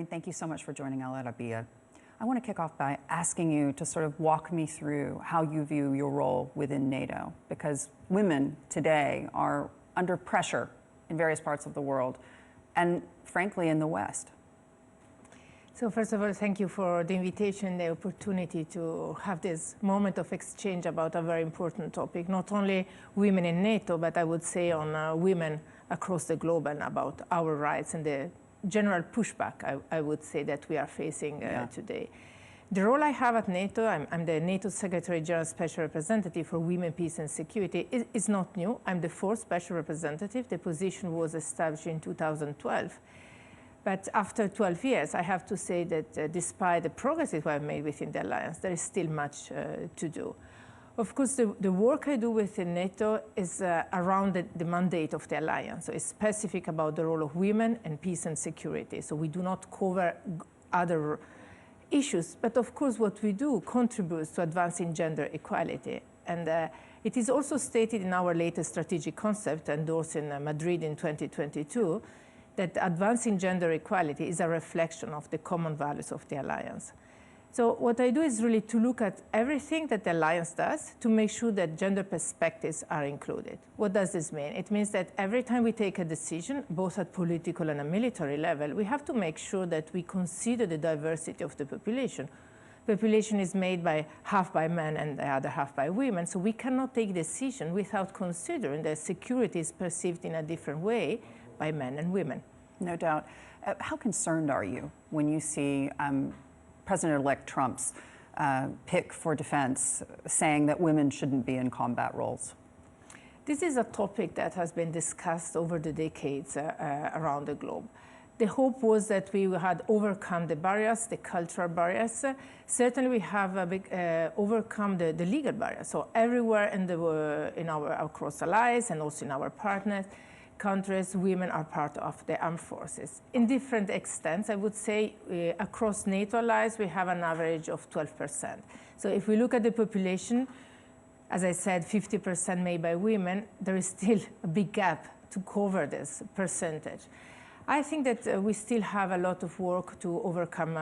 Irene, thank you so much for joining Arabiya. I want to kick off by asking you to sort of walk me through how you view your role within NATO, because women today are under pressure in various parts of the world, and frankly in the West. So first of all, thank you for the invitation, the opportunity to have this moment of exchange about a very important topic, not only women in NATO, but I would say on women across the globe and about our rights and the general pushback, I would say, that we are facing today. The role I have at NATO, I'm the NATO Secretary General Special Representative for Women, Peace and Security, is not new. I'm the fourth Special Representative. The position was established in 2012. But after 12 years, I have to say that despite the progress that we have made within the alliance, there is still much to do. Of course, the work I do within NATO is around the mandate of the alliance. So it's specific about the role of women and peace and security. So we do not cover other issues, but of course what we do contributes to advancing gender equality. And it is also stated in our latest strategic concept endorsed in Madrid in 2022, that advancing gender equality is a reflection of the common values of the alliance. So what I do is really to look at everything that the alliance does to make sure that gender perspectives are included. What does this mean? It means that every time we take a decision, both at political and a military level, we have to make sure that we consider the diversity of the population. Population is made by half by men and the other half by women, so we cannot take decision without considering that security is perceived in a different way by men and women. No doubt. How concerned are you when you see President-elect Trump's pick for defense saying that women shouldn't be in combat roles? This is a topic that has been discussed over the decades around the globe. The hope was that we had overcome the barriers, the cultural barriers. Certainly we have overcome the legal barriers. So everywhere in our across allies and also in our partners, countries, women are part of the armed forces. In different extents, I would say across NATO allies, we have an average of 12%. So if we look at the population, as I said, 50% made by women, there is still a big gap to cover this percentage. I think that we still have a lot of work to overcome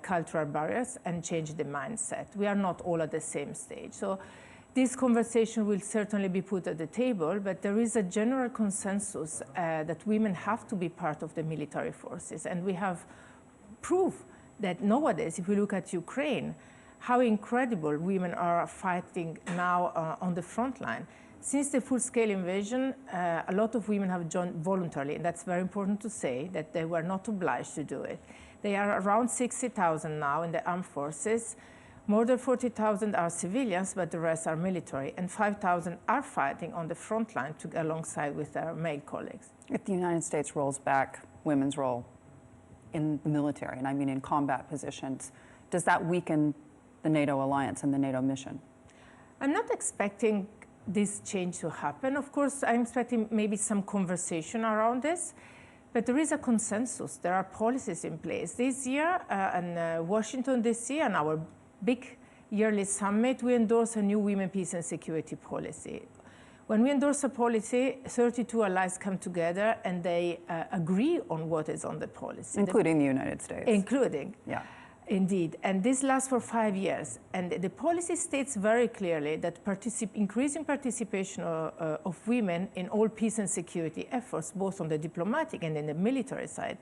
cultural barriers and change the mindset. We are not all at the same stage. So this conversation will certainly be put at the table, but there is a general consensus that women have to be part of the military forces. And we have proof that nowadays, if we look at Ukraine, how incredible women are fighting now on the front line. Since the full-scale invasion, a lot of women have joined voluntarily, and that's very important to say, that they were not obliged to do it. They are around 60,000 now in the armed forces. More than 40,000 are civilians, but the rest are military, and 5,000 are fighting on the front line alongside with their male colleagues. If the United States rolls back women's role in the military, and I mean in combat positions, does that weaken the NATO alliance and the NATO mission? I'm not expecting this change to happen. Of course, I'm expecting maybe some conversation around this, but there is a consensus. There are policies in place. This year, in Washington, this year, and our big yearly summit, we endorse a new women, peace and security policy. When we endorse a policy, 32 allies come together and they agree on what is on the policy. Including the United States. Including. Yeah. Indeed, and this lasts for 5 years. And the policy states very clearly that increasing participation of women in all peace and security efforts, both on the diplomatic and in the military side,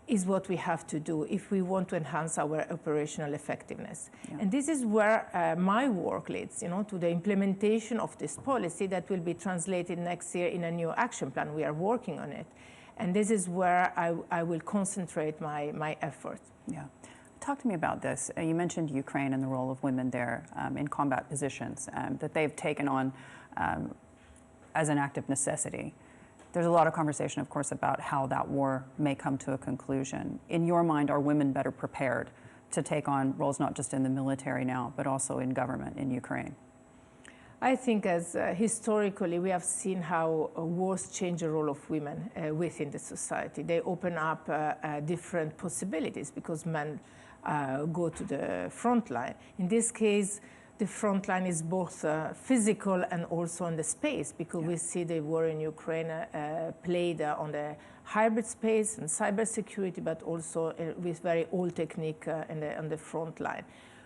is what we have to do if we want to enhance our operational effectiveness. Yeah. And this is where my work leads, to the implementation of this policy that will be translated next year in a new action plan. We are working on it. And this is where I will concentrate my effort. Yeah. Talk to me about this. You mentioned Ukraine and the role of women there in combat positions that they've taken on as an act of necessity. There's a lot of conversation, of course, about how that war may come to a conclusion. In your mind, are women better prepared to take on roles not just in the military now, but also in government in Ukraine? I think as historically we have seen how wars change the role of women within the society. They open up different possibilities because men go to the front line. In this case, the front line is both physical and also in the space, because we see the war in Ukraine played on the hybrid space and cybersecurity, but also with very old technique on the front line.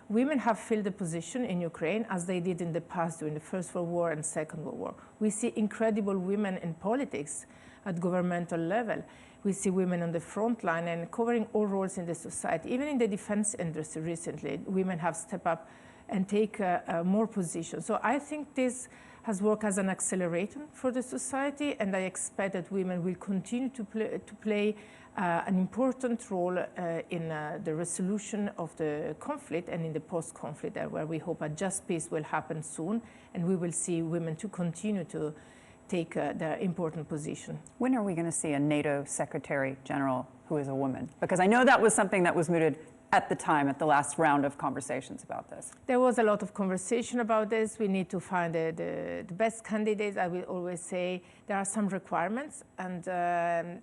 Women have filled a position in Ukraine as they did in the past during the First World War and Second World War. We see incredible women in politics at governmental level. We see women on the front line and covering all roles in the society. Even in the defense industry recently, women have stepped up and take more positions. So I think this has worked as an accelerator for the society, and I expect that women will continue to play an important role in the resolution of the conflict and in the post-conflict era, where we hope a just peace will happen soon, and we will see women to continue to take their important position. When are we going to see a NATO Secretary General who is a woman? Because I know that was something that was mooted at the time, at the last round of conversations about this. There was a lot of conversation about this. We need to find the best candidates. I will always say there are some requirements, and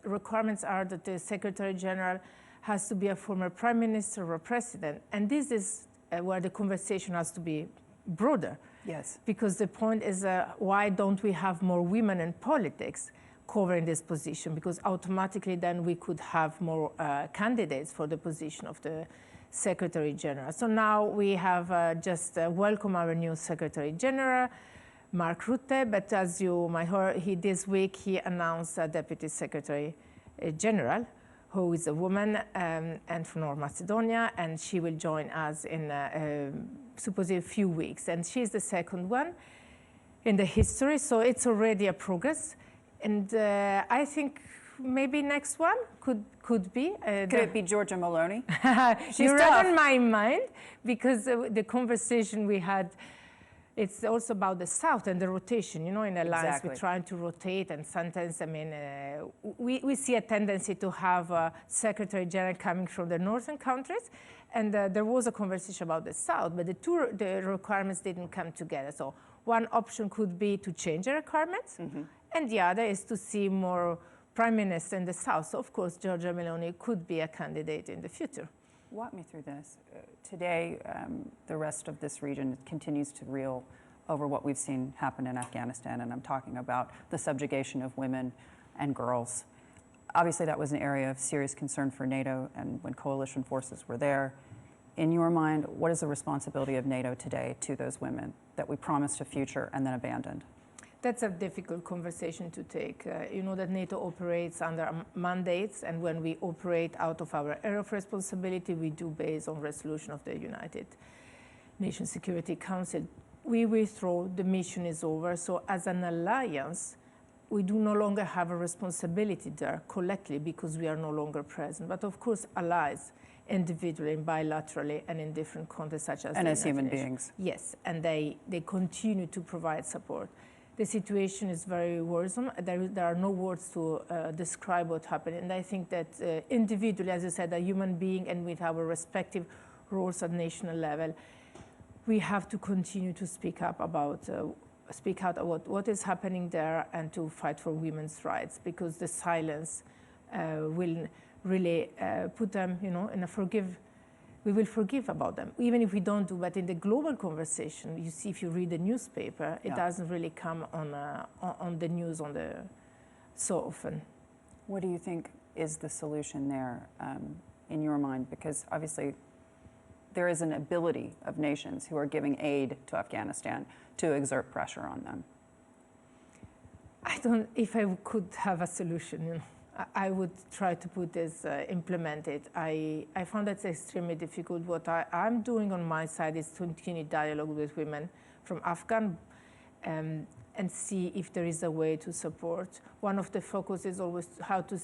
requirements are that the Secretary General has to be a former Prime Minister or President. And this is where the conversation has to be broader. Yes. Because the point is, why don't we have more women in politics covering this position? Because automatically then we could have more candidates for the position of the Secretary General. So now we have just welcomed our new Secretary General, Mark Rutte, but as you might heard, this week he announced a Deputy Secretary General, who is a woman and from North Macedonia, and she will join us in supposedly a few weeks. And she's the second one in the history, so it's already a progress. And I think maybe next one could be. Could it be Giorgia Meloni? You read on my mind, because the conversation we had, it's also about the South and the rotation. You know, in alliance, Exactly. we're trying to rotate, and sometimes, I mean, we see a tendency to have a Secretary General coming from the northern countries, and there was a conversation about the South, but the requirements didn't come together. So one option could be to change the requirements, and the other is to see more prime minister in the South. So, of course, Giorgia Meloni could be a candidate in the future. Walk me through this. Today, the rest of this region continues to reel over what we've seen happen in Afghanistan, and I'm talking about the subjugation of women and girls. Obviously, that was an area of serious concern for NATO, and when coalition forces were there. In your mind, what is the responsibility of NATO today to those women that we promised a future and then abandoned? That's a difficult conversation to take. You know that NATO operates under mandates, and when we operate out of our area of responsibility, we do based on resolution of the United Nations Security Council. We withdraw, the mission is over. So as an alliance, we do no longer have a responsibility there collectively because we are no longer present. But of course, allies, individually, bilaterally, and in different contexts, such as and as human beings. Yes, and they continue to provide support. The situation is very worrisome. There are no words to describe what happened. And I think that individually, as you said, a human being and with our respective roles at national level, we have to continue to speak out about what is happening there and to fight for women's rights, because the silence will really put them, you know, in a we will forgive about them, even if we don't do. But in the global conversation, you see, if you read the newspaper, it doesn't really come on the news so often. What do you think is the solution there in your mind? Because obviously there is an ability of nations who are giving aid to Afghanistan to exert pressure on them. If I could have a solution, you know, I would try to put this, implement it. I found that extremely difficult. What I'm doing on my side is to continue dialogue with women from Afghan and see if there is a way to support. One of the focus is always how to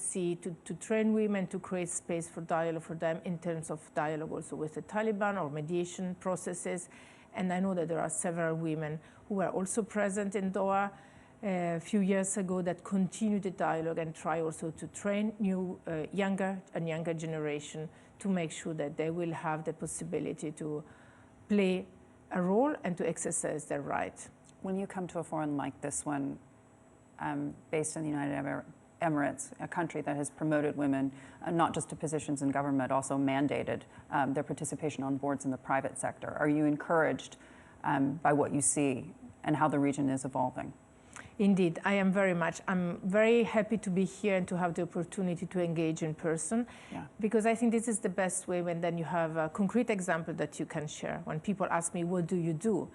train women to create space for dialogue for them in terms of dialogue also with the Taliban or mediation processes. And I know that there are several women who are also present in Doha a few years ago that continue the dialogue and try also to train younger generation to make sure that they will have the possibility to play a role and to exercise their right. When you come to a forum like this one, based in the United Emirates, a country that has promoted women not just to positions in government, also mandated their participation on boards in the private sector, are you encouraged by what you see and how the region is evolving? Indeed, I am very much. I'm very happy to be here and to have the opportunity to engage in person, because I think this is the best way when then you have a concrete example that you can share. When people ask me, what do you do?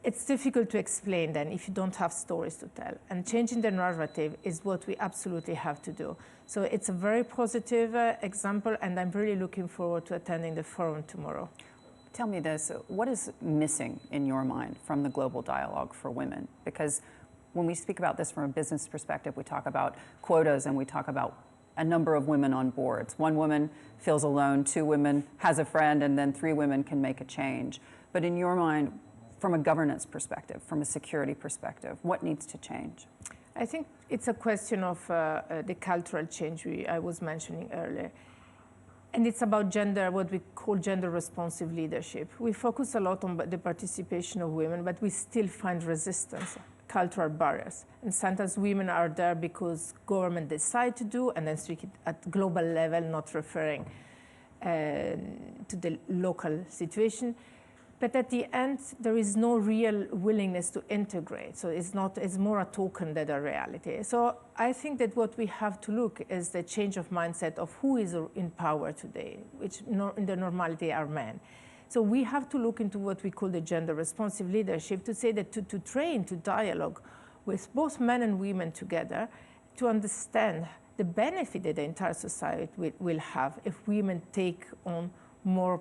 It's difficult to explain then if you don't have stories to tell. And changing the narrative is what we absolutely have to do. So it's a very positive example, and I'm really looking forward to attending the forum tomorrow. Tell me this, what is missing in your mind from the global dialogue for women? Because when we speak about this from a business perspective, we talk about quotas and we talk about a number of women on boards. One woman feels alone, 2 women has a friend, and then 3 women can make a change. But in your mind, from a governance perspective, from a security perspective, what needs to change? I think it's a question of the cultural change I was mentioning earlier. And it's about gender, what we call gender-responsive leadership. We focus a lot on the participation of women, but we still find resistance, cultural barriers. And sometimes women are there because government decide to do, and then speak at global level, not referring to the local situation. But at the end, there is no real willingness to integrate. So it's more a token than a reality. So I think that what we have to look is the change of mindset of who is in power today, which in the normality are men. So we have to look into what we call the gender-responsive leadership to say that to train, to dialogue with both men and women together to understand the benefit that the entire society will have if women take on more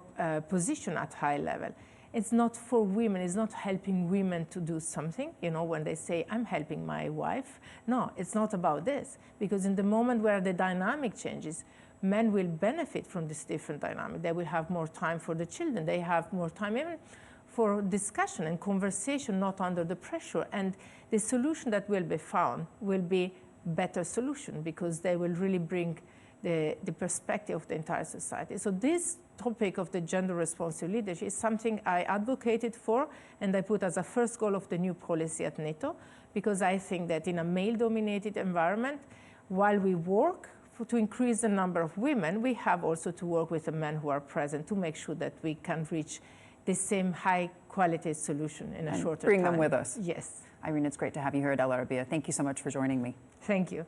position at high level. It's not for women, it's not helping women to do something, you know, when they say, I'm helping my wife. No, it's not about this, because in the moment where the dynamic changes, men will benefit from this different dynamic. They will have more time for the children. They have more time even for discussion and conversation, not under the pressure. And the solution that will be found will be better solution, because they will really bring the perspective of the entire society. So this topic of the gender-responsive leadership is something I advocated for, and I put as a first goal of the new policy at NATO, because I think that in a male-dominated environment, while we work to increase the number of women, we have also to work with the men who are present to make sure that we can reach the same high-quality solution in a shorter time. Bring them with us. Yes. Irene, it's great to have you here at Arabiya. Thank you so much for joining me. Thank you.